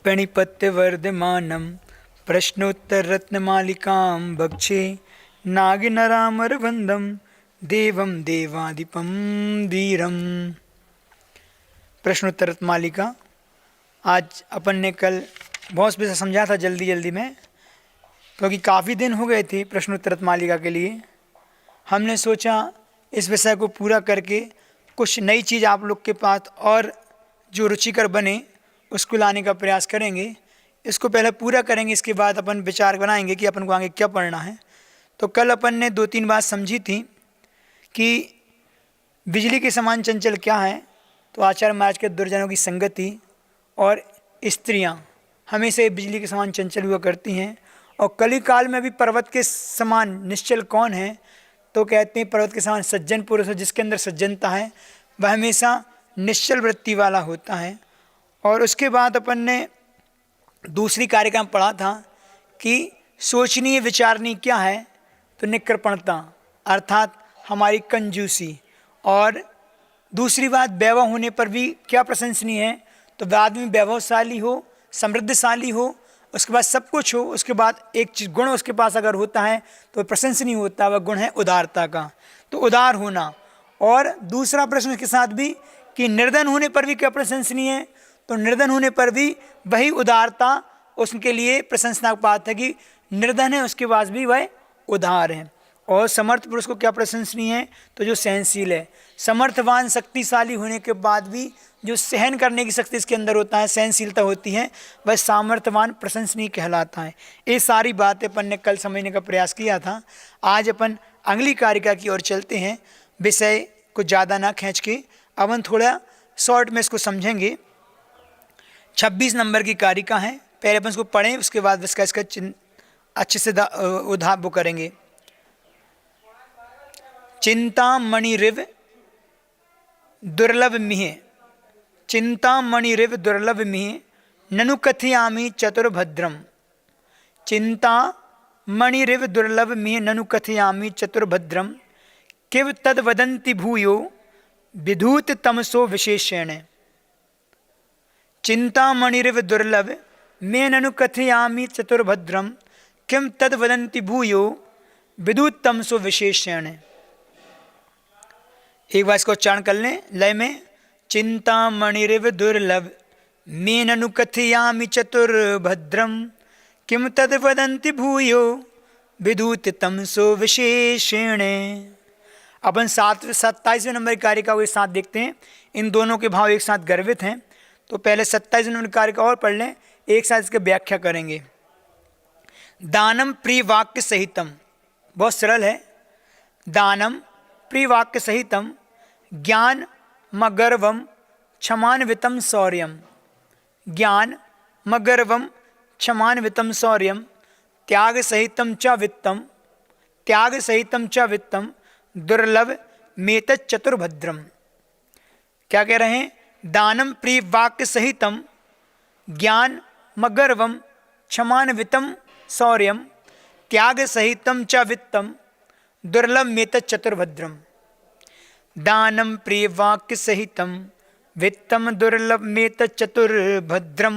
प्रणिपत्यवर्धमानं प्रश्नोत्तररत्नमालिकां भक्षे नागिनरामरवन्दं देवं देवादिपं धीरम्। प्रश्नोत्तर रत्नमालिका। आज अपन ने कल बहुत विषय समझा था जल्दी में, क्योंकि काफ़ी दिन हो गए थे प्रश्नोत्तर रत्नमालिका के लिए। हमने सोचा इस विषय को पूरा करके कुछ नई चीज़ आप लोग के पास और जो रुचिकर बने उसको लाने का प्रयास करेंगे। इसको पहले पूरा करेंगे, इसके बाद अपन विचार बनाएंगे कि अपन को आगे क्या पढ़ना है। तो कल अपन ने 2-3 बात समझी थी कि बिजली के समान चंचल क्या है। तो आचार्य महाराज के दुर्जनों की संगति और स्त्रियां हमेशा बिजली के समान चंचल हुआ करती हैं। और कली काल में भी पर्वत के समान निश्चल कौन है, तो कहते हैं पर्वत के समान सज्जन पुरुष है, जिसके अंदर सज्जनता है वह हमेशा निश्चल वृत्ति वाला होता है। और उसके बाद अपन ने दूसरी कार्यक्रम पढ़ा था कि सोचनीय विचारनीय क्या है, तो निकृपणता अर्थात हमारी कंजूसी। और दूसरी बात वैभव होने पर भी क्या प्रशंसनीय है, तो आदमी वैभवशाली हो, समृद्धशाली हो, उसके बाद सब कुछ हो, उसके बाद एक चीज गुण उसके पास अगर होता है तो प्रशंसनीय होता है, वह गुण है उदारता का। तो उदार होना। और दूसरा प्रश्न उसके साथ भी कि निर्धन होने पर भी क्या प्रशंसनीय है, तो निर्धन होने पर भी वही उदारता उसके लिए प्रशंसना पात्र है कि निर्धन है उसके पास भी वह उदार है। और समर्थ पुरुष को क्या प्रशंसनीय है, तो जो सहनशील है। समर्थवान शक्तिशाली होने के बाद भी जो सहन करने की शक्ति इसके अंदर होता है, सहनशीलता होती है, वह सामर्थ्यवान प्रशंसनीय कहलाता है। ये सारी बातें अपन ने कल समझने का प्रयास किया था। आज अपन अगली कारिका की ओर चलते हैं। विषय को ज़्यादा ना खींच के अपन थोड़ा शॉर्ट में इसको समझेंगे। 26 नंबर की कारिका है। पहले अपन इसको पढ़ें, उसके बाद इसका अच्छे से उद्धार वो करेंगे। चिंतामणिरिव दुर्लभ मिह, चिंतामणिरिव दुर्लभ मिह, ननु कथयामि चतुर्भद्रम। चिंतामणिरिव दुर्लभ मिह, ननु कथयामि चतुर्भद्रम। किव तद वदन्ति भूयो विधूत तमसो विशेषेण। चिंतामणिरिव दुर्लभ मे ननु कथयामि चतुर्भद्रम। किम तद वदन्ति भूयो विधूत तमसो विशेषेण। एक बार इसको उच्चारण कर लें लय में। चिंतामणिरिव दुर्लभ मे ननु कथयामि चतुर्भद्रम। किम तद वदन्ति भूयो विधूत तमसो विशेषेण। अपन 27वें नंबर कार्य का एक साथ देखते हैं। इन दोनों के भाव एक साथ गर्भित हैं। तो पहले 27वें नंबर कार्य का और पढ़ लें, एक साथ इसकी व्याख्या करेंगे। दानम प्रिय वाक्य सहितम, बहुत सरल है। दानम प्रिय वाक्य सहितम, ज्ञान मगर्वम क्षमान्वितम शौर्यम। ज्ञान मगर्वम क्षमान्वितम शौर्यम। त्याग सहितम च वित्तम, त्याग सहितम च वित्तम। दुर्लभ मेतत् चतुर्भद्रम। क्या कह रहे हैं? दानम प्रिय वाक्य सहितम, ज्ञान मगर्वम क्षमान्वितम शौर्यम। त्याग सहितम च वित्तम। दुर्लभ मेतत् चतुर्भद्रम। दानम प्रिय वाक्य सहितम, वित्तम दुर्लभ मेतत् चतुर्भद्रम।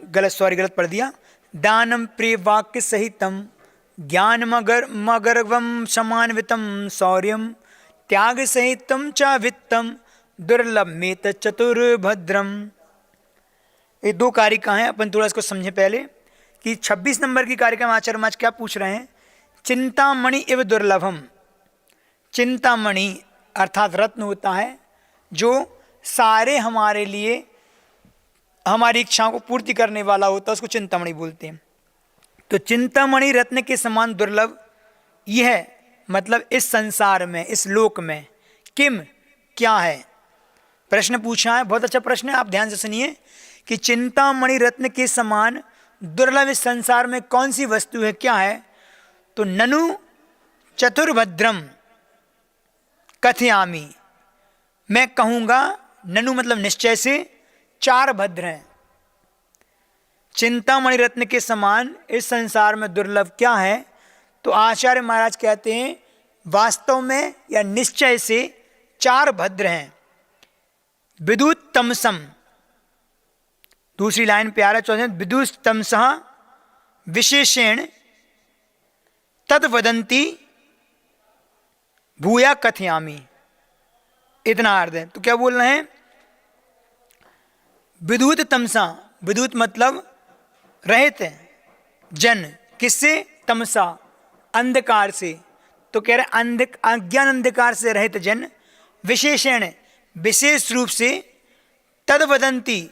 गलत पढ़ दिया। दानम प्रिय वाक्य सहितम, ज्ञान मगर्वम क्षमान्वितम शौर्यम। त्याग सहितम च वित्तम। दुर्लभ मेतत् चतुर्भद्रम। ये 2 कारिका हैं। अपन थोड़ा इसको समझे पहले कि 26 नंबर की कारिका में आचार्य महाराज क्या पूछ रहे हैं। चिंतामणि इव दुर्लभम। चिंतामणि अर्थात रत्न होता है जो सारे हमारे लिए हमारी इच्छाओं को पूर्ति करने वाला होता है, उसको चिंतामणि बोलते हैं। तो चिंतामणि रत्न के समान दुर्लभ यह मतलब इस संसार में, इस लोक में किम क्या है। प्रश्न पूछा है, बहुत अच्छा प्रश्न है, आप ध्यान से सुनिए कि चिंतामणि रत्न के समान दुर्लभ इस संसार में कौन सी वस्तु है, क्या है। तो ननु चतुर्भद्रम कथयामि, मैं कहूंगा। ननु मतलब निश्चय से 4 भद्र हैं। चिंतामणि रत्न के समान इस संसार में दुर्लभ क्या है, तो आचार्य महाराज कहते हैं वास्तव में या निश्चय से 4 भद्र हैं। विद्युत तमसम, दूसरी लाइन पे आ रहा है 14, विद्युत तमसः विशेषेण तद वदंती भूया कथयामि, इतना अर्थ है। तो क्या बोल रहे हैं, विद्युत तमसा, विद्युत मतलब रहित है जन, किससे, तमसा अंधकार से, तो कह रहे अज्ञान अंधकार से रहित जन, विशेषण विशेष रूप से, तद वदंती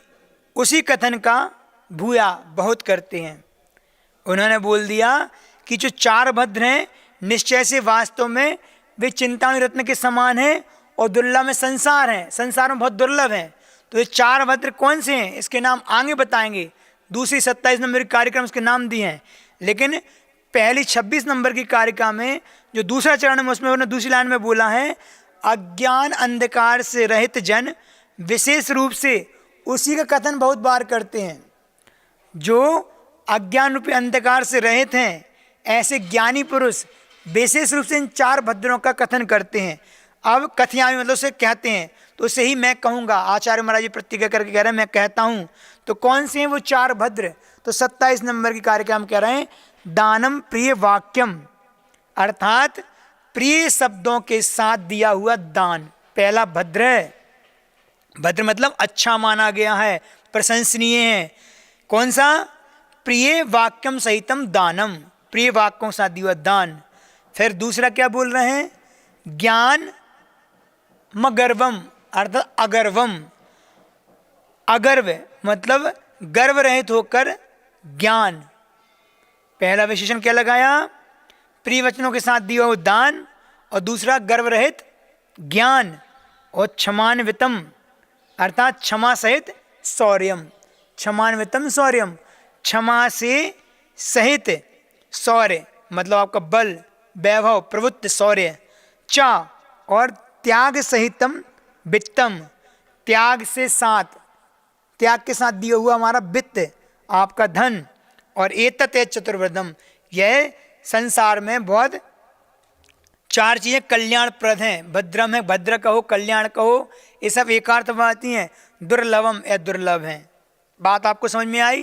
उसी कथन का, भूया बहुत करते हैं। उन्होंने बोल दिया कि जो चार भद्र हैं निश्चय से वास्तव में वे चिंतामणि रत्न के समान हैं और दुर्लभ में संसार है, संसार में बहुत दुर्लभ है। तो ये चार भद्र कौन से हैं, इसके नाम आगे बताएंगे, दूसरी 27 नंबर की कार्यक्रम उसके नाम दिए हैं, लेकिन पहली 26 नंबर की कारिका में जो दूसरा चरण में, उसमें उन्होंने दूसरी लाइन में बोला है, अज्ञान अंधकार से रहित जन विशेष रूप से, उसी का कथन बहुत बार करते हैं। जो अज्ञान रूपी अंधकार से रहित हैं ऐसे ज्ञानी पुरुष विशेष रूप से इन चार भद्रों का कथन करते हैं। अब कथयामि मतलब से कहते हैं, तो उसे ही मैं कहूँगा, आचार्य महाराज जी प्रतिज्ञा करके कह रहे हैं मैं कहता हूँ। तो कौन से हैं वो चार भद्र, तो 27 नंबर की कार्यक्रम कह रहे हैं, दानम प्रिय वाक्यम, अर्थात प्रिय शब्दों के साथ दिया हुआ दान पहला भद्र है। भद्र मतलब अच्छा माना गया है, प्रशंसनीय है। कौन सा, प्रिय वाक्यम सहितम दानम, प्रिय वाक्यों के साथ दिया हुआ दान। फिर दूसरा क्या बोल रहे हैं, ज्ञान मगर्वम, अर्थात अगर्वम, अगर्व मतलब गर्व रहित होकर ज्ञान। पहला विशेषण क्या लगाया, प्रिय वचनों के साथ दिया हुआ दान, और दूसरा गर्व रहित ज्ञान, और क्षमान्वितम अर्थात क्षमा सहित शौर्यम, क्षमान्वितम शौर्यम, क्षमा से सहित शौर्य मतलब आपका बल, वैभव, प्रवृत्ति, शौर्य। चा और त्याग सहितम वित्तम, त्याग से साथ, त्याग के साथ दिया हुआ हमारा वित्त, आपका धन। और एतत् चतुर्वृदम, यह संसार में बहुत चार चीजें कल्याणप्रद हैं। भद्रम है, भद्र कहो, कल्याण कहो, ये सब एकार्थ आती हैं। दुर्लभम या दुर्लभ हैं। बात आपको समझ में आई?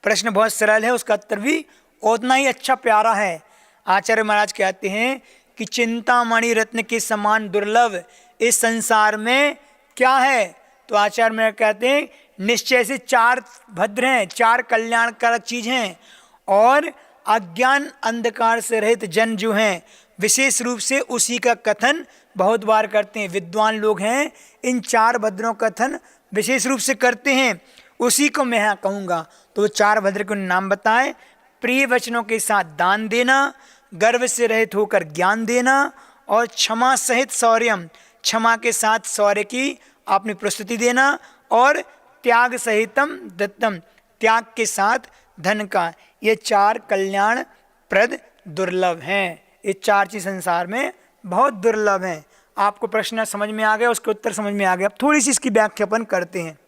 प्रश्न बहुत सरल है, उसका उत्तर भी उतना ही अच्छा प्यारा है। आचार्य महाराज कहते हैं कि चिंतामणि रत्न के समान दुर्लभ इस संसार में क्या है? तो आचार्य महाराज कहते हैं निश्चय से चार भद्र हैं, चार कल्याणकारक चीज हैं। और अज्ञान अंधकार से रहित जन जो हैं विशेष रूप से उसी का कथन बहुत बार करते हैं। विद्वान लोग हैं, इन चार भद्रों का कथन विशेष रूप से करते हैं। उसी को मैं यहाँ कहूँगा। तो चार भद्र के नाम बताए, प्रिय वचनों के साथ दान देना, गर्व से रहित होकर ज्ञान देना, और क्षमा सहित शौर्यम, क्षमा के साथ शौर्य की अपनी प्रस्तुति देना, और त्याग सहितम दत्तम, त्याग के साथ धन का। ये चार कल्याण प्रद दुर्लभ हैं। ये चार चीज संसार में बहुत दुर्लभ हैं। आपको प्रश्न समझ में आ गया, उसके उत्तर समझ में आ गया। अब थोड़ी सी इसकी व्याख्या अपन करते हैं।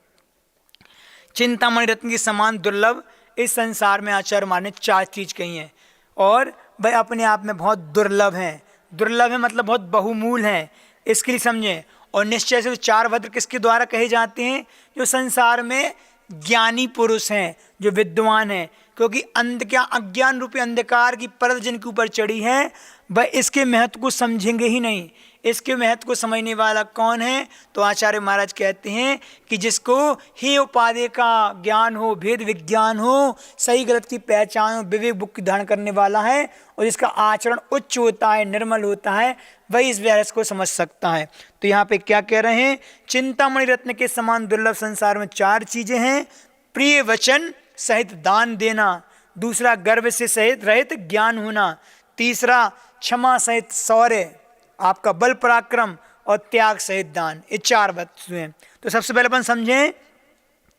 चिंतामणि रत्न के समान दुर्लभ इस संसार में आचार्य महाराज ने चार चीज कही हैं, और वह अपने आप में बहुत दुर्लभ हैं। दुर्लभ है मतलब बहुत बहुमूल हैं, इसके लिए समझें। और निश्चय से चार भद्र किसके द्वारा कहे जाते हैं? जो संसार में ज्ञानी पुरुष हैं, जो विद्वान हैं। क्योंकि क्या अज्ञान रूपी अंधकार की परत जिनके ऊपर चढ़ी है, वह इसके महत्व को समझेंगे ही नहीं। इसके महत्व को समझने वाला कौन है? तो आचार्य महाराज कहते हैं कि जिसको ही उपाधि का ज्ञान हो, भेद विज्ञान हो, सही गलत की पहचान हो, विवेक बुद्धि धारण करने वाला है, और जिसका आचरण उच्च होता है, निर्मल होता है, वही इस रहस्य को समझ सकता है। तो यहाँ पे क्या कह रहे हैं? चिंतामणि रत्न के समान दुर्लभ संसार में चार चीजें हैं। प्रिय वचन सहित दान देना, दूसरा गर्व से सहित रहित ज्ञान होना, तीसरा क्षमा सहित शौर्य, आपका बल पराक्रम, और त्याग सहित दान। ये चार वस्तु हैं। तो सबसे पहले अपन समझें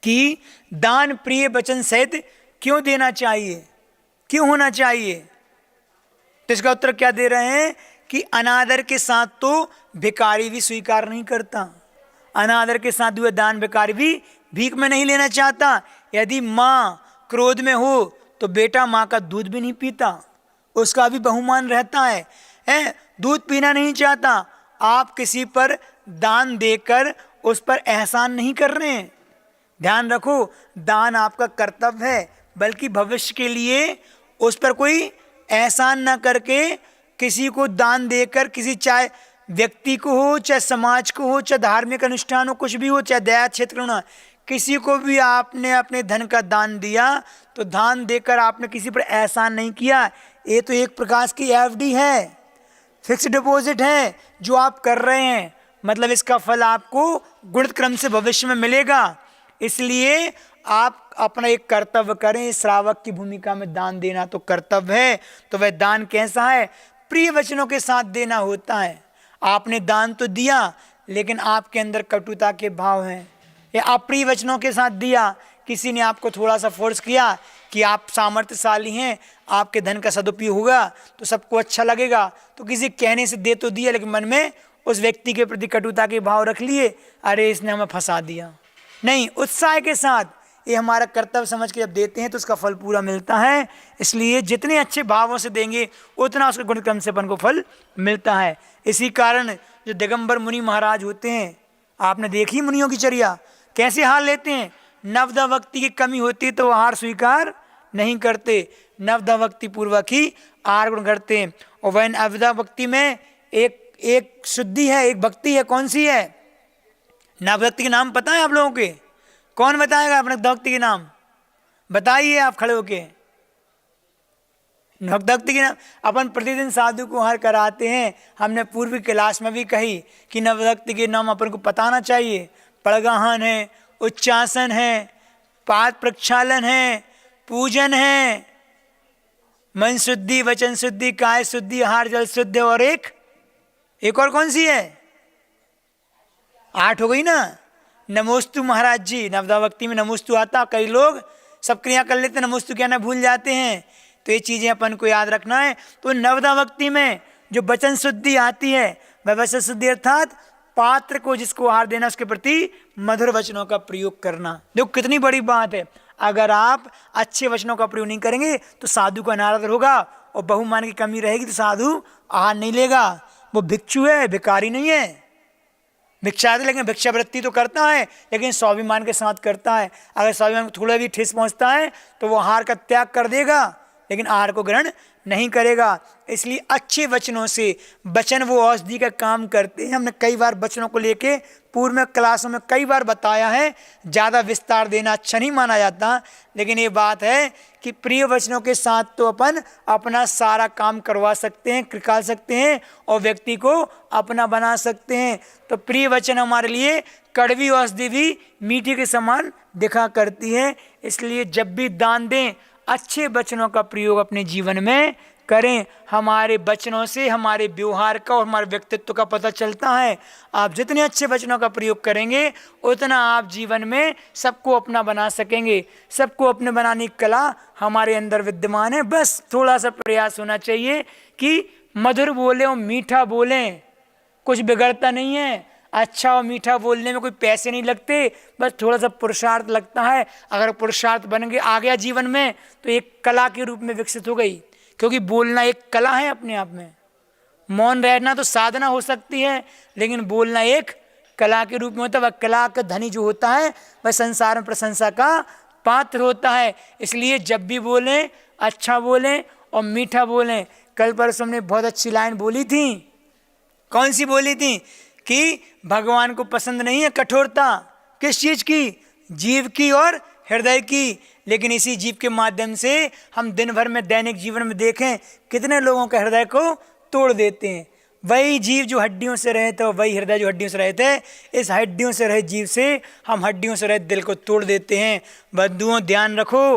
कि दान प्रिय वचन सहित क्यों देना चाहिए, क्यों होना चाहिए? तो इसका उत्तर क्या दे रहे हैं कि अनादर के साथ तो भिखारी भी स्वीकार नहीं करता। अनादर के साथ हुए दान भिखारी भी भीख में नहीं लेना चाहता। यदि माँ क्रोध में हो तो बेटा माँ का दूध भी नहीं पीता, उसका भी बहुमान रहता है। दूध पीना नहीं चाहता, आप किसी पर दान देकर उस पर एहसान नहीं कर रहे हैं। ध्यान रखो, दान आपका कर्तव्य है, बल्कि भविष्य के लिए उस पर कोई एहसान ना करके किसी को दान देकर, किसी चाहे व्यक्ति को हो, चाहे समाज को हो, चाहे धार्मिक अनुष्ठान हो, कुछ भी हो, चाहे दया क्षेत्र हो, किसी को भी आपने अपने धन का दान दिया तो दान देकर आपने किसी पर एहसान नहीं किया। ये तो एक प्रकार की एफडी है, फिक्स डिपॉजिट है जो आप कर रहे हैं। मतलब इसका फल आपको गुणित क्रम से भविष्य में मिलेगा। इसलिए आप अपना एक कर्तव्य करें। श्रावक की भूमिका में दान देना तो कर्तव्य है। तो वह दान कैसा है? प्रिय वचनों के साथ देना होता है। आपने दान तो दिया, लेकिन आपके अंदर कटुता के भाव हैं, या अप्रिय वचनों के साथ दिया। किसी ने आपको थोड़ा सा फोर्स किया कि आप सामर्थ्यशाली हैं, आपके धन का सदुपयोग होगा तो सबको अच्छा लगेगा, तो किसी कहने से दे तो दिया, लेकिन मन में उस व्यक्ति के प्रति कटुता के भाव रख लिए, अरे इसने हमें फंसा दिया। नहीं, उत्साह के साथ ये हमारा कर्तव्य समझ के जब देते हैं तो उसका फल पूरा मिलता है। इसलिए जितने अच्छे भावों से देंगे उतना उसके गुण क्रम से अपन को फल मिलता है। इसी कारण जो दिगंबर मुनि महाराज होते हैं, आपने देखी मुनियों की चर्या कैसे हार लेते हैं। नवदा भक्ति की कमी होती तो हार स्वीकार नहीं करते, नवदा भक्ति पूर्वक ही आहार ग्रहण करते हैं। और वह नवदा भक्ति में एक शुद्धि है, एक भक्ति है। कौन सी है? नवभक्ति के नाम पता है आप लोगों के? कौन बताएगा अपने भक्ति के नाम? बताइए आप खड़े होके। नवभक्ति के नाम अपन प्रतिदिन साधु को आहार कराते हैं। हमने पूर्व क्लास में भी कही कि नवभक्ति के नाम अपन को बताना चाहिए। पड़गाहन है, उच्चासन है, पाद प्रक्षालन है, पूजन है, मन शुद्धि, वचन शुद्धि, काय शुद्धि, आहार जल शुद्धि, और एक और कौन सी है? 8 हो गई ना। नमोस्तु महाराज जी, नवदा भक्ति में नमोस्तु आता। कई लोग सब क्रिया कर लेते, नमोस्तु कहना भूल जाते हैं। तो ये चीजें अपन को याद रखना है। तो नवदा भक्ति में जो वचन शुद्धि आती है, वह वचन शुद्धि अर्थात पात्र को जिसको आहार देना उसके प्रति मधुर वचनों का प्रयोग करना। देखो कितनी बड़ी बात है। अगर आप अच्छे वचनों का प्रयोग नहीं करेंगे तो साधु का अनादर होगा, और बहुमान की कमी रहेगी तो साधु आहार नहीं लेगा। वो भिक्षु है, भिखारी नहीं है। भिक्षा लेकिन भिक्षावृत्ति तो करता है, लेकिन स्वाभिमान के साथ करता है। अगर स्वाभिमान को थोड़ा भी ठेस पहुंचता है तो वो आहार का त्याग कर देगा, लेकिन आहार को ग्रहण नहीं करेगा। इसलिए अच्छे वचनों से, वचन वो औषधि का काम करते हैं। हमने कई बार वचनों को लेके पूर्व में क्लासों में कई बार बताया है। ज़्यादा विस्तार देना अच्छा नहीं माना जाता, लेकिन ये बात है कि प्रिय वचनों के साथ तो अपन अपना सारा काम करवा सकते हैं, निकाल सकते हैं, और व्यक्ति को अपना बना सकते हैं। तो प्रिय वचन हमारे लिए कड़वी औषधि भी मीठे के समान दिखा करती है। इसलिए जब भी दान दें, अच्छे वचनों का प्रयोग अपने जीवन में करें। हमारे वचनों से हमारे व्यवहार का और हमारे व्यक्तित्व का पता चलता है। आप जितने अच्छे वचनों का प्रयोग करेंगे उतना आप जीवन में सबको अपना बना सकेंगे। सबको अपने बनाने की कला हमारे अंदर विद्यमान है। बस थोड़ा सा प्रयास होना चाहिए कि मधुर बोलें और मीठा बोलें। कुछ बिगड़ता नहीं है। अच्छा और मीठा बोलने में कोई पैसे नहीं लगते, बस थोड़ा सा पुरुषार्थ लगता है। अगर पुरुषार्थ बन गया आ गया जीवन में तो एक कला के रूप में विकसित हो गई, क्योंकि बोलना एक कला है अपने आप में। मौन रहना तो साधना हो सकती है, लेकिन बोलना एक कला के रूप में होता है। वह कला का धनी जो होता है वह संसार में प्रशंसा का पात्र होता है। इसलिए जब भी बोलें अच्छा बोलें और मीठा बोलें। कल परसों हमने बहुत अच्छी लाइन बोली थी। कौन सी बोली थी? कि भगवान को पसंद नहीं है कठोरता। किस चीज की? जीव की और हृदय की। लेकिन इसी जीव के माध्यम से हम दिन भर में दैनिक जीवन में देखें कितने लोगों के हृदय को तोड़ देते हैं। वही जीव जो हड्डियों से रहे थे, वही हृदय जो हड्डियों से रहे थे, इस हड्डियों से रहे जीव से हम हड्डियों से रहे दिल को तोड़ देते हैं। बंधुओं ध्यान रखो,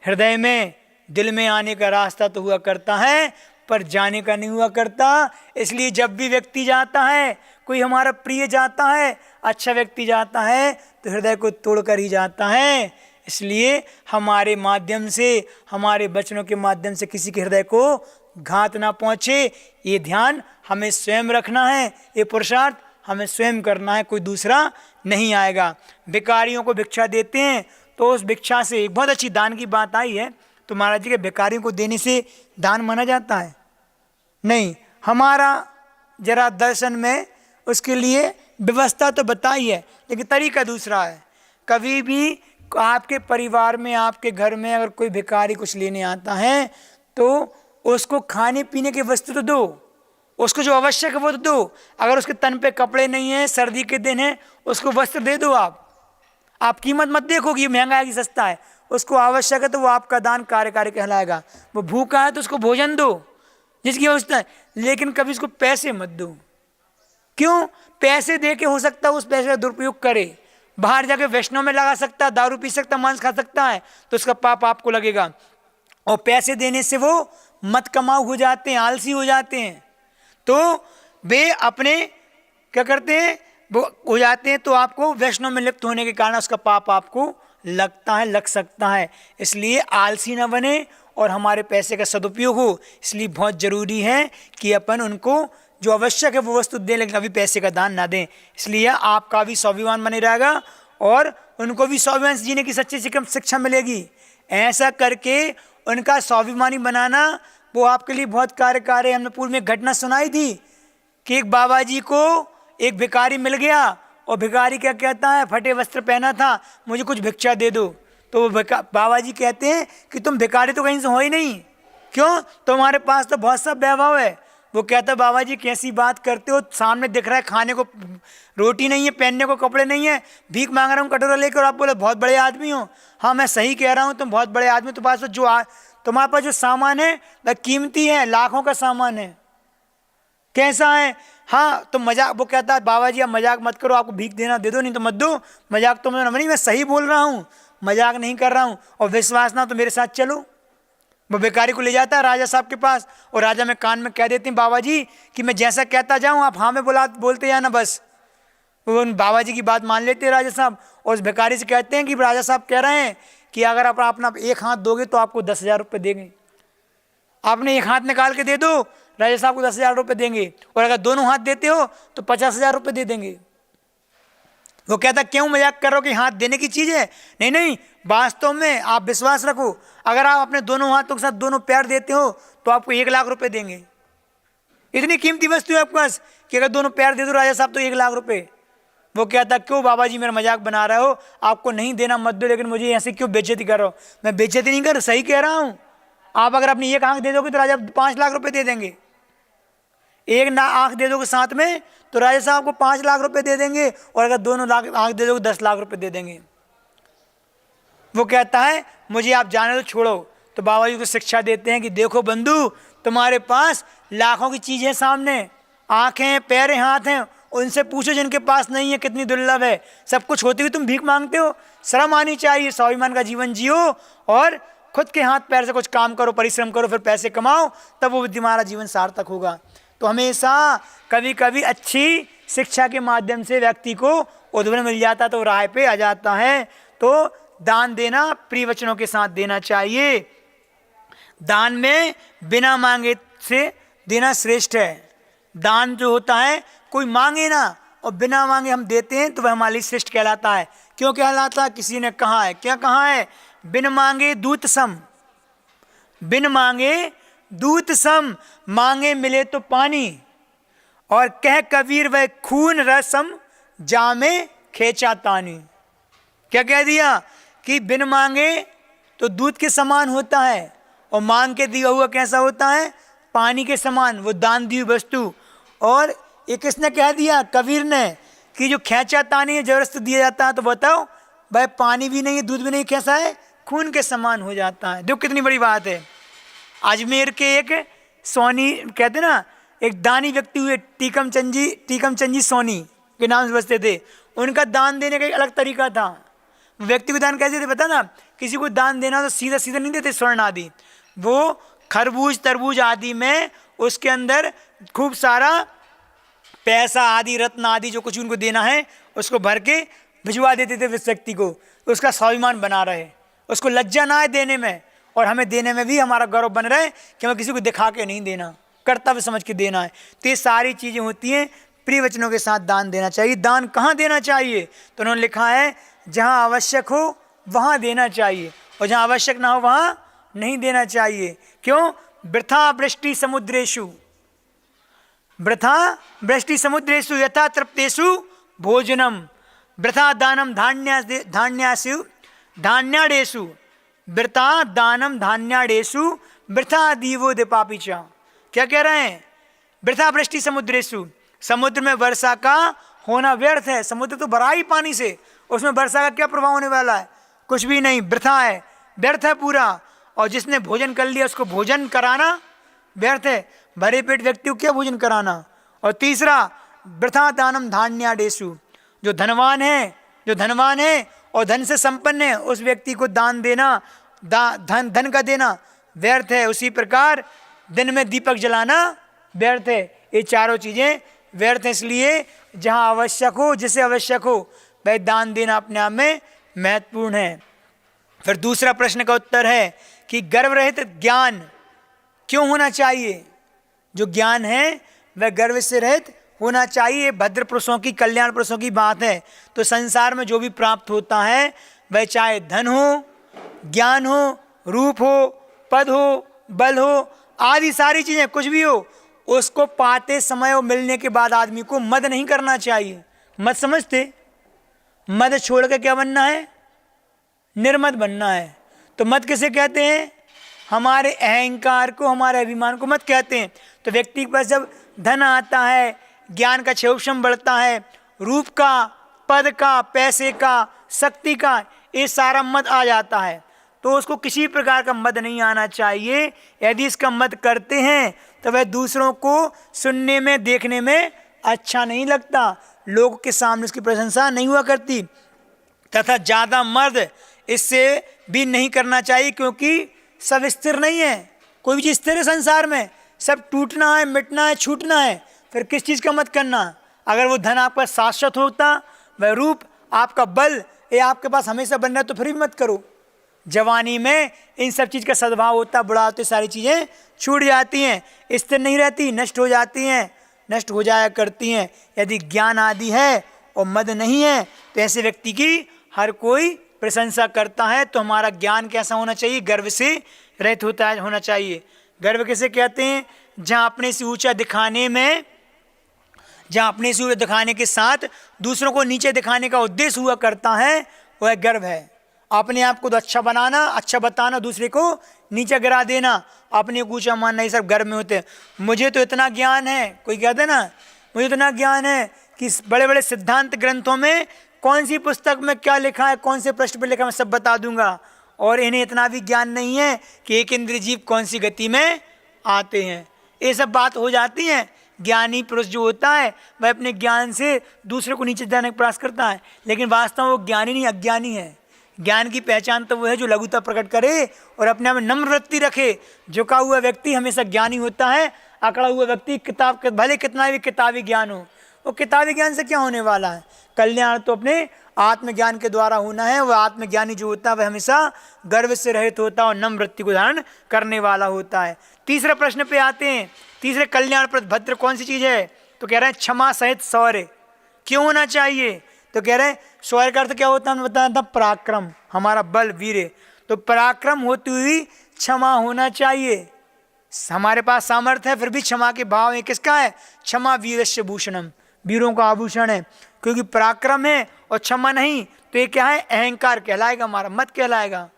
हृदय में दिल में आने का रास्ता तो हुआ करता है, पर जाने का नहीं हुआ करता। इसलिए जब भी व्यक्ति जाता है, कोई हमारा प्रिय जाता है, अच्छा व्यक्ति जाता है, तो हृदय को तोड़कर ही जाता है। इसलिए हमारे माध्यम से, हमारे वचनों के माध्यम से किसी के हृदय को घात ना पहुँचे, ये ध्यान हमें स्वयं रखना है। ये पुरुषार्थ हमें स्वयं करना है, कोई दूसरा नहीं आएगा। भिखारियों को भिक्षा देते हैं तो उस भिक्षा से एक बहुत अच्छी दान की बात आई है। तो महाराज जी के भिखारियों को देने से दान माना जाता है? नहीं। हमारा जरा दर्शन में उसके लिए व्यवस्था तो बताई है, लेकिन तरीका दूसरा है। कभी भी आपके परिवार में, आपके घर में अगर कोई भिखारी कुछ लेने आता है तो उसको खाने पीने की वस्तु तो दो, उसको जो आवश्यक है वो तो दो। अगर उसके तन पे कपड़े नहीं है, सर्दी के दिन है, उसको वस्त्र दे दो। आप कीमत मत देखो कि महंगा है कि सस्ता है, उसको आवश्यक है तो वो आपका दान कार्यकारी कहलाएगा। वो भूखा है तो उसको भोजन दो जिसकी अवस्था है, लेकिन कभी उसको पैसे मत दो। क्यों? पैसे दे के हो सकता है उस पैसे का दुरुपयोग करे, बाहर जाके वैष्णव में लगा सकता है, दारू पी सकता, मांस खा सकता है, तो उसका पाप आपको लगेगा। और पैसे देने से वो मत कमाऊ हो जाते हैं, आलसी हो जाते हैं, तो वे अपने क्या करते हैं, वो हो जाते हैं, तो आपको वैष्णव में लिप्त होने के कारण उसका पाप आपको लगता है, लग सकता है। इसलिए आलसी न बने और हमारे पैसे का सदुपयोग हो। इसलिए बहुत जरूरी है कि अपन उनको जो आवश्यक है वो वस्तु दें, लेकिन कभी पैसे का दान ना दें। इसलिए आपका भी स्वाभिमान बने रहेगा और उनको भी स्वाभिमान जीने की सच्ची शिक्षा मिलेगी। ऐसा करके उनका स्वाभिमानी बनाना वो आपके लिए बहुत कार्यकारी है। हमने पूर्व में एक घटना सुनाई थी कि एक बाबा जी को एक भिखारी मिल गया और भिखारी क्या कहता है, फटे वस्त्र पहना था, मुझे कुछ भिक्षा दे दो। तो बाबा जी कहते हैं कि तुम भिखारी तो कहीं से हो ही नहीं, क्यों? तुम्हारे पास तो बहुत सा वैभव है। वो कहता है बाबा जी कैसी बात करते हो, सामने दिख रहा है खाने को रोटी नहीं है, पहनने को कपड़े नहीं है, भीख मांग रहा हूँ कटोरा लेकर, आप बोले बहुत बड़े आदमी हो। हाँ मैं सही कह रहा हूँ, तुम बहुत बड़े आदमी, तुम्हारे पास जो सामान है वह कीमती है, लाखों का सामान है। कैसा है? हाँ तो मजाक, वो कहता है बाबा जी आप मजाक मत करो, आपको भीख देना दे दो, नहीं तो मत दो। मजाक तो नहीं, मैं सही बोल रहा हूँ, मजाक नहीं कर रहा हूँ। और विश्वास ना तो मेरे साथ चलो। वो भिखारी को ले जाता है राजा साहब के पास और राजा में कान में कह देते हैं बाबा जी कि मैं जैसा कहता जाऊँ आप हाँ में बोलते जाना बस। वो उन बाबा जी की बात मान लेते हैं राजा साहब और उस भिखारी से कहते हैं कि राजा साहब कह रहे हैं कि अगर आप अपना एक हाथ दोगे तो आपको 10,000 रुपये देंगे। आपने एक हाथ निकाल के दे दो, राजा साहब को 10,000 रुपये देंगे, और अगर दोनों हाथ देते हो तो 50,000 रुपये दे देंगे। वो कहता क्यों मजाक कर रहे हो कि हाथ देने की चीज़ है? नहीं नहीं, वास्तव में आप विश्वास रखो, अगर आप अपने दोनों हाथों के साथ दोनों पैर देते हो तो आपको 1,00,000 रुपये देंगे। इतनी कीमती वस्तु है आपके पास कि अगर दोनों पैर दे दो राजा साहब तो 1,00,000 रुपये। वो कहता क्यों बाबा जी मेरा मजाक बना रहे हो, आपको नहीं देना मत दो, लेकिन मुझे ऐसे क्यों बेइज्जती कर रहे हो? मैं बेइज्जती नहीं कर रहा, सही कह रहा हूँ। आप अगर अपनी एक आंख दे दोगे तो राजा 5,00,000 रुपये दे देंगे, एक आंख दे दोगे साथ में तो राजा साहब को 5,00,000 रुपये दे देंगे, और अगर दोनों आंख दे दोगे 10,00,000 रुपये दे देंगे। वो कहता है मुझे आप जाने दो, छोड़ो। तो बाबा जी को शिक्षा देते हैं कि देखो बंधु, तुम्हारे पास लाखों की चीज़ें सामने, आंखें पैर हाथ हैं, उनसे पूछो जिनके पास नहीं है कितनी दुर्लभ है। सब कुछ होते हुए तुम भीख मांगते हो। शर्म आनी चाहिए, स्वाभिमान का जीवन जियो और खुद के हाथ पैर से कुछ काम करो, परिश्रम करो, फिर पैसे कमाओ, तब वो तुम्हारा जीवन सार्थक होगा। तो हमेशा कभी कभी अच्छी शिक्षा के माध्यम से व्यक्ति को उद्भवन मिल जाता तो राह पे आ जाता है। तो दान देना प्रिय वचनों के साथ देना चाहिए। दान में बिना मांगे से देना श्रेष्ठ है। दान जो होता है कोई मांगे ना और बिना मांगे हम देते हैं तो वह हमारे लिए श्रेष्ठ कहलाता है। क्यों कहलाता है? किसी ने कहा है, क्या कहा है? बिन मांगे दूत सम, बिन मांगे दूत सम, मांगे मिले तो पानी। और कह कबीर वह खून रसम, जामे खेचा तानी। क्या कह दिया कि बिन मांगे तो दूध के समान होता है और मांग के दिया हुआ कैसा होता है? पानी के समान, वो दान दी वस्तु। और ये किसने कह दिया? कबीर ने, कि जो खेचा तानी है जबरदस्त दिया जाता है तो बताओ भाई पानी भी नहीं है दूध भी नहीं, कैसा है? खून के समान हो जाता है। देखो कितनी बड़ी बात है। अजमेर के एक सोनी कहते ना, एक दानी व्यक्ति हुए टीकमचंद जी सोनी के नाम से बसते थे। उनका दान देने का एक अलग तरीका था। व्यक्ति को दान कैसे थे पता ना? किसी को दान देना तो सीधा सीधा नहीं देते स्वर्ण आदि, वो खरबूज तरबूज आदि में उसके अंदर खूब सारा पैसा आदि रत्न आदि जो कुछ उनको देना है उसको भर के भिजवा देते थे उस व्यक्ति को, उसका स्वाभिमान बना रहे, उसको लज्जा ना आए देने में, और हमें देने में भी हमारा गौरव बन रहा है कि हमें किसी को दिखा के नहीं देना, कर्तव्य समझ के देना है। तो ये सारी चीज़ें होती हैं। प्रिय वचनों के साथ दान देना चाहिए। दान कहाँ देना चाहिए? तो उन्होंने लिखा है जहाँ आवश्यक हो वहाँ देना चाहिए और जहाँ आवश्यक ना हो वहाँ नहीं देना चाहिए। क्यों? वृथा वृष्टि समुद्रेषु, वृथा वृष्टि समुद्रेषु यथा तृप्तेषु भोजनम वृथा दानम धान्याडेषु वृथा दानम धान्याडेषु वृथा दीवो दीपापि च। क्या कह रहे हैं? वृथा वृष्टि समुद्रेषु, समुद्र में वर्षा का होना व्यर्थ है। समुद्र तो भरा ही पानी से, उसमें वर्षा का क्या प्रभाव होने वाला है? कुछ भी नहीं, वृथा है, व्यर्थ है पूरा। और जिसने भोजन कर लिया उसको भोजन कराना व्यर्थ है, भरे पेट व्यक्ति को क्या भोजन कराना। और तीसरा वृथा दानम धान्याडेषु, जो धनवान है और धन से संपन्न है उस व्यक्ति को दान देना, धन का देना व्यर्थ है। उसी प्रकार दिन में दीपक जलाना व्यर्थ है। ये चारों चीजें व्यर्थ है। इसलिए जहाँ आवश्यक हो, जिसे आवश्यक हो, वह दान देना अपने आप में महत्वपूर्ण है। फिर दूसरा प्रश्न का उत्तर है कि गर्व रहित ज्ञान क्यों होना चाहिए? जो ज्ञान है वह गर्व से रहित होना चाहिए। भद्र पुरुषों की, कल्याण पुरुषों की बात है। तो संसार में जो भी प्राप्त होता है वह चाहे धन हो, ज्ञान हो, रूप हो, पद हो, बल हो, आदि सारी चीजें कुछ भी हो, उसको पाते समय और मिलने के बाद आदमी को मद नहीं करना चाहिए। मद समझते? मद छोड़ के क्या बनना है? निर्मद बनना है। तो मद किसे कहते हैं? हमारे अहंकार को, हमारे अभिमान को मद कहते हैं। तो व्यक्ति के पास जब धन आता है, ज्ञान का क्षेत्रफल बढ़ता है, रूप का, पद का, पैसे का, शक्ति का, ये सारा मद आ जाता है, तो उसको किसी प्रकार का मद नहीं आना चाहिए। यदि इसका मद करते हैं तो वह दूसरों को सुनने में, देखने में अच्छा नहीं लगता, लोगों के सामने उसकी प्रशंसा नहीं हुआ करती। तथा ज़्यादा मर्द इससे भी नहीं करना चाहिए, क्योंकि सब स्थिर नहीं है। कोई भी चीज़ स्थिर है संसार में, सब टूटना है, मिटना है, छूटना है। फिर किस चीज़ का मत करना? अगर वो धन आपका शाश्वत होता, वह रूप, आपका बल, ये आपके पास हमेशा बन रहा है, तो फिर भी मत करो। जवानी में इन सब चीज़ का सद्भाव होता, बुढ़ा होते सारी चीज़ें छूट जाती हैं, स्थिर नहीं रहती, नष्ट हो जाती हैं, नष्ट हो जाया करती हैं। यदि ज्ञान आदि है और मद नहीं है तो ऐसे व्यक्ति की हर कोई प्रशंसा करता है। तो हमारा ज्ञान कैसा होना चाहिए? गर्व से रहित होना चाहिए। गर्व किसे कहते हैं? जहाँ अपने से ऊंचा दिखाने में, जहाँ अपने से ऊंचा दिखाने के साथ दूसरों को नीचे दिखाने का उद्देश्य हुआ करता है, वह गर्व है। अपने आप को तो अच्छा बनाना, अच्छा बताना, दूसरे को नीचे गिरा देना, अपने को ऊंचा मानना, ये सब गर्व में होते हैं। मुझे तो इतना ज्ञान है, कोई कहते हैं ना, मुझे इतना ज्ञान है कि बड़े बड़े सिद्धांत ग्रंथों में कौन सी पुस्तक में क्या लिखा है, कौन से पृष्ठ पर लिखा है, मैं सब बता दूंगा। और इन्हें इतना भी ज्ञान नहीं है कि एक इंद्रिय जीव कौन सी गति में आते हैं। ये सब बात हो जाती है। ज्ञानी पुरुष जो होता है वह अपने ज्ञान से दूसरे को नीचे जाने का प्रयास करता है, लेकिन वास्तव में वो ज्ञानी नहीं, अज्ञानी है। ज्ञान की पहचान तो वो है जो लघुता प्रकट करे और अपने आप में नम्र वृत्ति रखे। झुका हुआ व्यक्ति हमेशा ज्ञानी होता है। अकड़ा हुआ व्यक्ति किताब, भले कितना भी किताबी ज्ञान हो, वो किताबी ज्ञान से क्या होने वाला है? कल्याण तो अपने आत्मज्ञान के द्वारा होना है। वह आत्मज्ञानी जो होता है वह हमेशा गर्व से रहित होता है और नम्र वृत्ति को धारण करने वाला होता है। तीसरे प्रश्न पे आते हैं। तीसरे कल्याणप्रद भद्र कौन सी चीज है? तो कह रहे हैं क्षमा सहित शौर्य क्यों होना चाहिए? तो कह रहे हैं शौर्य का अर्थ क्या होता है? बताया था पराक्रम, हमारा बल, वीर। तो पराक्रम होती हुई क्षमा होना चाहिए। हमारे पास सामर्थ्य है फिर भी क्षमा के भाव है। किसका है? क्षमा वीरस्य भूषणम, वीरों का आभूषण है। क्योंकि पराक्रम है और क्षमा नहीं तो ये क्या है? अहंकार कहलाएगा, हमारा मत कहलाएगा।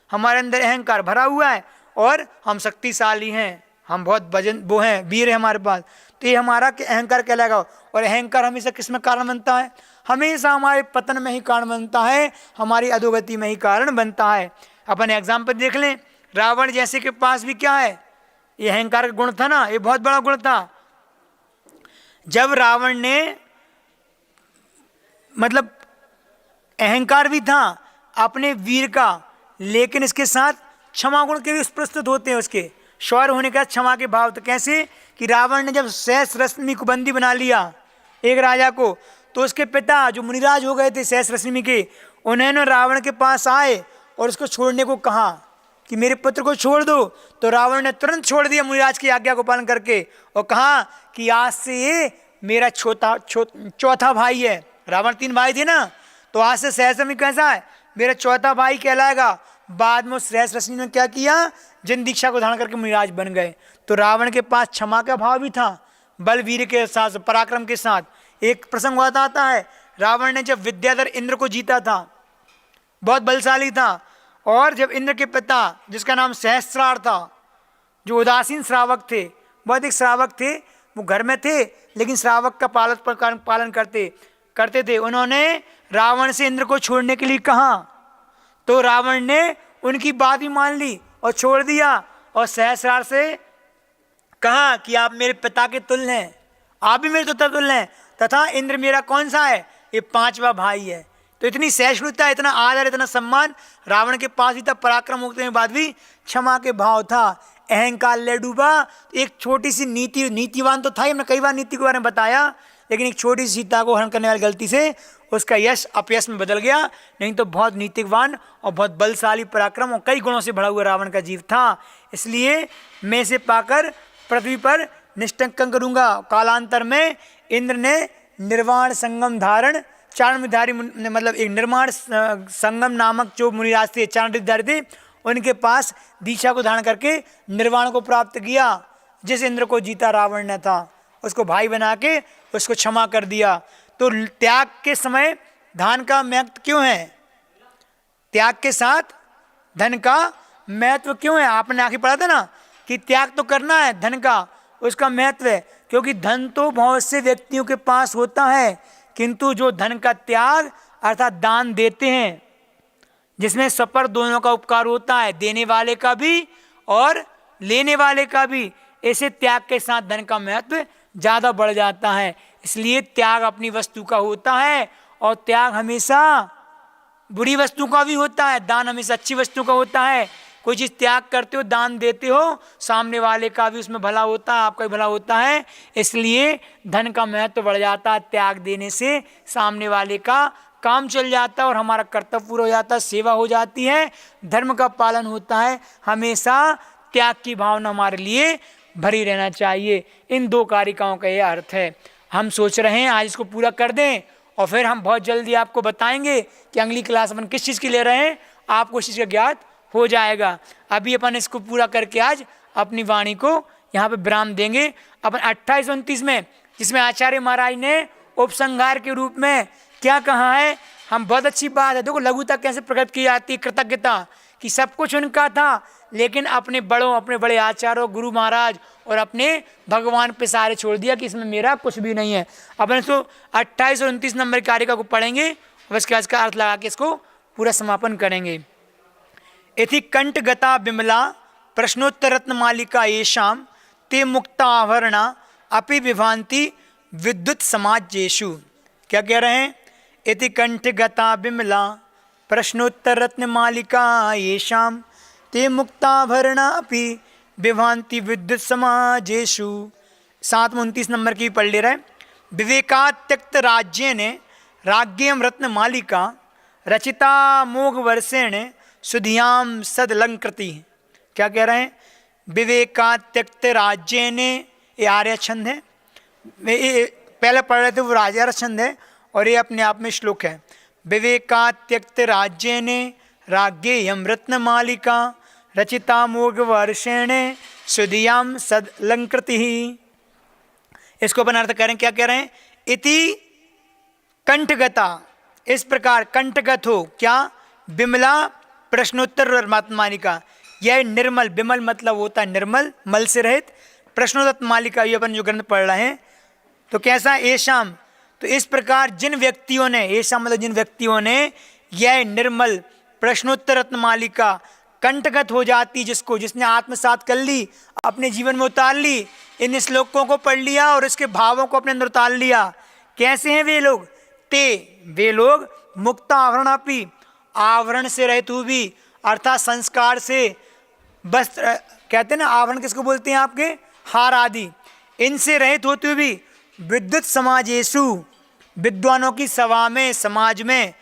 हमारे अंदर अहंकार भरा हुआ है और हम शक्तिशाली हैं, हम बहुत वजन वो हैं, वीर है हमारे पास, तो ये हमारा अहंकार कहलाएगा। और अहंकार हमेशा किस में कारण बनता है? हमेशा हमारे पतन में ही कारण बनता है, हमारी अधोगति में ही कारण बनता है। अपन एग्जाम्पल देख लें, रावण जैसे के पास भी क्या है? ये अहंकार का गुण था ना, ये बहुत बड़ा गुण था। जब रावण ने, मतलब अहंकार भी था अपने वीर का, लेकिन इसके साथ क्षमा गुण के भी प्रस्तुत होते हैं। उसके शौर्य होने का क्षमा के भाव। तो कैसे कि रावण ने जब सहस्र रश्मि को बंदी बना लिया एक राजा को, तो उसके पिता जो मुनिराज हो गए थे सहस्र रश्मि के, उन्होंने रावण के पास आए और उसको छोड़ने को कहा कि मेरे पुत्र को छोड़ दो। तो रावण ने तुरंत छोड़ दिया मुनिराज की आज्ञा को पालन करके और कहा कि आज से ये मेरा चौथा भाई है। रावण 3 भाई थे ना, तो आज से सहस्र रश्मि कैसा है? मेरा चौथा भाई कहलाएगा। बाद में सहस्र रश्मि ने क्या किया? जिन दीक्षा को धारण करके मुनिराज बन गए। तो रावण के पास क्षमा का भाव भी था, बल वीर के साथ, पराक्रम के साथ। एक प्रसंग आता है, रावण ने जब विद्याधर इंद्र को जीता था, बहुत बलशाली था, और जब इंद्र के पिता जिसका नाम सहस्त्रार था, जो उदासीन श्रावक थे, बहुत एक श्रावक थे, वो घर में थे लेकिन श्रावक का पालन करते थे, उन्होंने रावण से इंद्र को छोड़ने के लिए कहा, तो रावण ने उनकी बात भी मान ली और छोड़ दिया, और सहस्रार से कहा कि आप मेरे पिता के तुल्य हैं, आप भी मेरे पिता तुल्य हैं, तथा इंद्र मेरा कौन सा है, ये पांचवा भाई है। तो इतनी सहिष्णुता, इतना आदर, इतना सम्मान रावण के पास भी था। पराक्रम होने के बाद भी क्षमा के भाव था, अहंकार ले डूबा। एक छोटी सी नीतिवान तो था ही, हमने कई बार नीति के बारे में बताया, लेकिन एक छोटी सी सीता को हरण करने वाली गलती से उसका यश अपयश में बदल गया। नहीं तो बहुत नीतिवान और बहुत बलशाली, पराक्रम और कई गुणों से भरा हुआ रावण का जीव था। इसलिए मैं इसे पाकर पृथ्वी पर निष्टंकन करूंगा। कालांतर में इंद्र ने निर्वाण संगम धारण, चारणधारी मतलब एक निर्माण संगम नामक जो मुनिराज थे, चारणधारी थे, उनके पास दीक्षा को धारण करके निर्वाण को प्राप्त किया। जिस इंद्र को जीता रावण ने था, उसको भाई बना के उसको क्षमा कर दिया। तो त्याग के समय धन का महत्व क्यों है? त्याग के साथ धन का महत्व क्यों है? आपने आखिर पढ़ा था ना कि त्याग तो करना है, धन का उसका महत्व है, क्योंकि धन तो बहुत से व्यक्तियों के पास होता है, किंतु जो धन का त्याग अर्थात दान देते हैं, जिसमें सपर दोनों का उपकार होता है, देने वाले का भी और लेने वाले का भी, ऐसे त्याग के साथ धन का महत्व ज़्यादा बढ़ जाता है। इसलिए त्याग अपनी वस्तु का होता है, और त्याग हमेशा बुरी वस्तु का भी होता है, दान हमेशा अच्छी वस्तु का होता है। कोई चीज़ त्याग करते हो, दान देते हो, सामने वाले का भी उसमें भला होता है, आपका भी भला होता है। इसलिए धन का महत्व बढ़ जाता है। त्याग देने से सामने वाले का काम चल जाता है और हमारा कर्तव्य पूरा हो जाता है, सेवा हो जाती है, धर्म का पालन होता है। हमेशा त्याग की भावना हमारे लिए भरी रहना चाहिए। इन दो कारिकाओं का यह अर्थ है। हम सोच रहे हैं आज इसको पूरा कर दें, और फिर हम बहुत जल्दी आपको बताएंगे कि अगली क्लास अपन किस चीज़ की ले रहे हैं, आपको इस चीज़ का ज्ञात हो जाएगा। अभी अपन इसको पूरा करके आज अपनी वाणी को यहाँ पे विराम देंगे। अपन 28-29 में, जिसमें आचार्य महाराज ने उपसंहार के रूप में क्या कहा है, हम बहुत अच्छी बात है। देखो लघुता कैसे प्रकट की जाती है, कृतज्ञता कि सब कुछ उनका था, लेकिन अपने बड़ों, अपने बड़े आचार्यों, गुरु महाराज और अपने भगवान पे सारे छोड़ दिया कि इसमें मेरा कुछ भी नहीं है। अपन इसको 28 और 29 नंबर कारिका को पढ़ेंगे और इसके आज का अर्थ लगा के इसको पूरा समापन करेंगे। इति कंठगता बिमला प्रश्नोत्तर रत्न मालिका येषाम ते मुक्ताभरणा अपि विभांति विद्युत समाजेषु। क्या कह रहे हैं? इति कंठगता बिमला प्रश्नोत्तर रत्न मालिका येषाम ते मुक्ताभरणा अपि विभांति विद्युत समाजेषु। 7-29 नंबर की पढ़ ले रहे। विवेकात्यक्त राज्य ने राज्ञेम रत्न मालिका रचिता मोघ वर्षेण सुधियाम सदलंकृति। क्या कह रहे हैं? विवेकात्यक्त राज्य ने, ये आर्य छंद है, पहले पढ़ रहे थे वो राजा छंद है और ये अपने आप में श्लोक है। विवेकात्यक्त राज्य ने राज्ञेयम रत्न मालिका रचिता मोघ वर्षेण सुधियाम सदलंकृति। इसको अपन अर्थ करें, क्या कह रहे हैं? इति कंठगता, इस प्रकार कंठगत हो, क्या? बिमला प्रश्नोत्तर रत्न मालिका, यह निर्मल, बिमल मतलब होता है निर्मल, मल से रहित, प्रश्नोत्तर मालिका, ये अपन जो ग्रंथ पढ़ रहे हैं। तो कैसा? एशाम, तो इस प्रकार जिन व्यक्तियों ने, एशाम मतलब जिन व्यक्तियों ने यह निर्मल प्रश्नोत्तर रत्न मालिका कंठगत हो जाती, जिसने आत्मसात कर ली, अपने जीवन में उतार ली, इन श्लोकों को पढ़ लिया और इसके भावों को अपने अंदर उतार लिया। कैसे हैं वे लोग? ते, वे लोग मुक्त आवरणापि, आवरण से रहित हुए भी, अर्थात संस्कार से, वस्त्र कहते हैं ना, आवरण किसको बोलते हैं आपके? हार आदि, इनसे रहित होते हुए भी विद्युत समाजेषु, विद्वानों की सभा में, समाज में,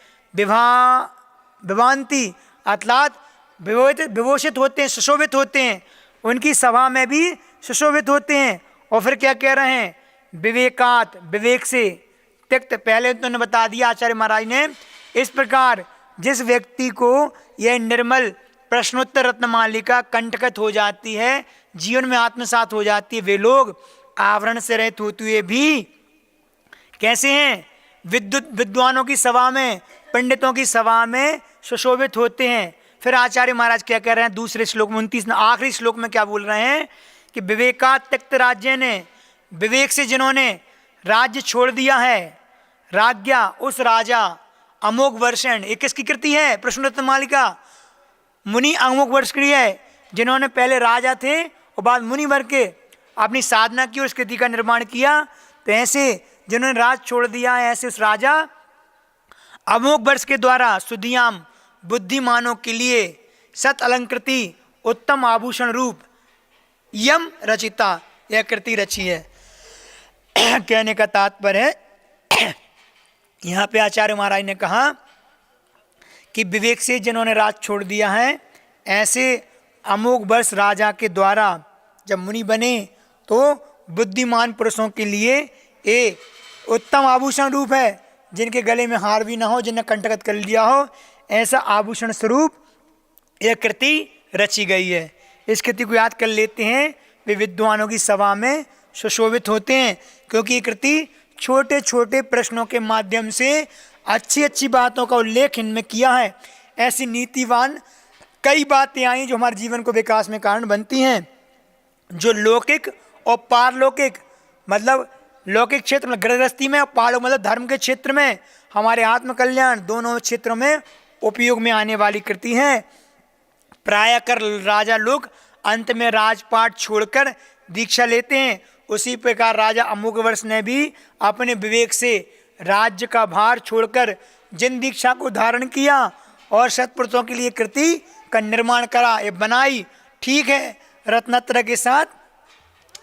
विभांति अर्थात विभूषित होते हैं, सुशोभित होते हैं, उनकी सभा में भी सुशोभित होते हैं। और फिर क्या कह रहे हैं? विवेकात, विवेक से त्यक्त, पहले तो उन्होंने बता दिया आचार्य महाराज ने। इस प्रकार जिस व्यक्ति को यह निर्मल प्रश्नोत्तर रत्न मालिका कंठगत हो जाती है, जीवन में आत्मसात हो जाती है, वे लोग आवरण से रहित होते हुए भी कैसे हैं? विद्वानों की सभा में, पंडितों की सभा में सुशोभित होते हैं। फिर आचार्य महाराज क्या कह रहे हैं दूसरे श्लोक में, 29 आखिरी श्लोक में क्या बोल रहे हैं कि विवेकात् त्यक्त राज्य ने, विवेक से जिन्होंने राज्य छोड़ दिया है, राज्ञा उस राजा, अमोघ वर्षण, ये किसकी कृति है? प्रश्नोत्तर मालिका मुनि अमोघ वर्ष की है, जिन्होंने पहले राजा थे और बाद मुनि वर के अपनी साधना की और उस कृति का निर्माण किया। तो ऐसे जिन्होंने राज छोड़ दिया है, ऐसे उस राजा अमोघ वर्ष के द्वारा सुधियाम बुद्धिमानों के लिए सत अलंकृति उत्तम आभूषण रूप यम रचिता, यह कृति रची है। कहने का तात्पर्य है यहाँ पे आचार्य महाराज ने कहा कि विवेक से जिन्होंने राज छोड़ दिया है, ऐसे अमोघ वर्ष राजा के द्वारा जब मुनि बने तो बुद्धिमान पुरुषों के लिए एक उत्तम आभूषण रूप है, जिनके गले में हार भी ना हो, जिन्हें कंठगत कर लिया हो, ऐसा आभूषण स्वरूप यह कृति रची गई है। इस कृति को याद कर लेते हैं, वे विद्वानों की सभा में सुशोभित होते हैं, क्योंकि ये कृति छोटे छोटे प्रश्नों के माध्यम से अच्छी अच्छी बातों का उल्लेख इनमें किया है। ऐसी नीतिवान कई बातें आई जो हमारे जीवन को विकास में कारण बनती हैं, जो लौकिक और पारलौकिक, मतलब लौकिक क्षेत्र में गृहस्थी में और पारलौकिक मतलब धर्म के क्षेत्र में, हमारे आत्म कल्याण दोनों क्षेत्रों में उपयोग में आने वाली कृति है। प्रायः कर राजा लोग अंत में राजपाट छोड़कर दीक्षा लेते हैं, उसी प्रकार राजा अमोघवर्ष ने भी अपने विवेक से राज्य का भार छोड़कर जिन दीक्षा को धारण किया और सत्पुरुषों के लिए कृति का निर्माण करा, ये बनाई, ठीक है, रत्नत्र के साथ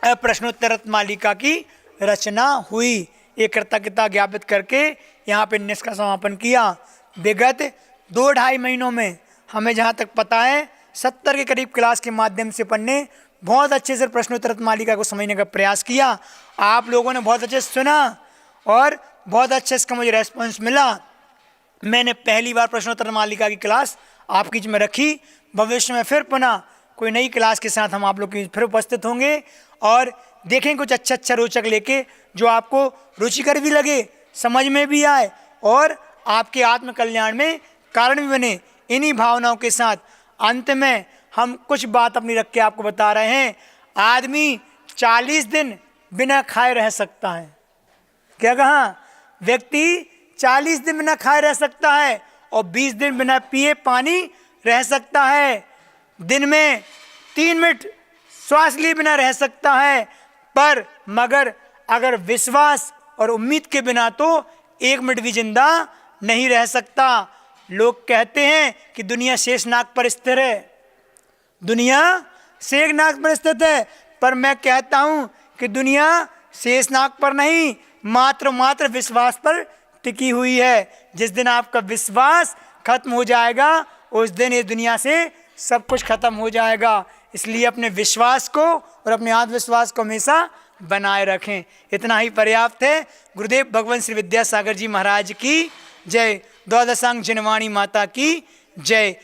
प्रश्नोत्तर मालिका की रचना हुई। ये कृतज्ञता ज्ञापित करके यहाँ पे निष्का समापन किया। विगत 2-2.5 महीनों में हमें जहाँ तक पता है 70 के करीब क्लास के माध्यम से पढ़ने बहुत अच्छे से प्रश्नोत्तर मालिका को समझने का प्रयास किया। आप लोगों ने बहुत अच्छे से सुना और बहुत अच्छे इसका मुझे रेस्पॉन्स मिला। मैंने पहली बार प्रश्नोत्तर मालिका की क्लास आपकी बीच में रखी। भविष्य में फिर पुनः कोई नई क्लास के साथ हम आप लोग की फिर उपस्थित होंगे और देखें कुछ अच्छा रोचक लेके, जो आपको रुचिकर भी लगे, समझ में भी आए और आपके आत्म कल्याण में कारण भी बने। इन्हीं भावनाओं के साथ अंत में हम कुछ बात अपनी रख के आपको बता रहे हैं। आदमी 40 दिन बिना खाए रह सकता है। क्या कहा? व्यक्ति 40 दिन बिना खाए रह सकता है और 20 दिन बिना पिए पानी रह सकता है। दिन में 3 मिनट श्वास लिए बिना रह सकता है, पर मगर अगर विश्वास और उम्मीद के बिना तो 1 मिनट भी जिंदा नहीं रह सकता। लोग कहते हैं कि दुनिया शेषनाग पर स्थिर है, दुनिया शेषनाग पर स्थित है, पर मैं कहता हूं कि दुनिया शेषनाग पर नहीं, मात्र विश्वास पर टिकी हुई है। जिस दिन आपका विश्वास खत्म हो जाएगा, उस दिन इस दुनिया से सब कुछ खत्म हो जाएगा। इसलिए अपने विश्वास को और अपने आत्मविश्वास को हमेशा बनाए रखें। इतना ही पर्याप्त है। गुरुदेव भगवान श्री विद्यासागर जी महाराज की जय। द्वादशांग जनवाणी माता की जय।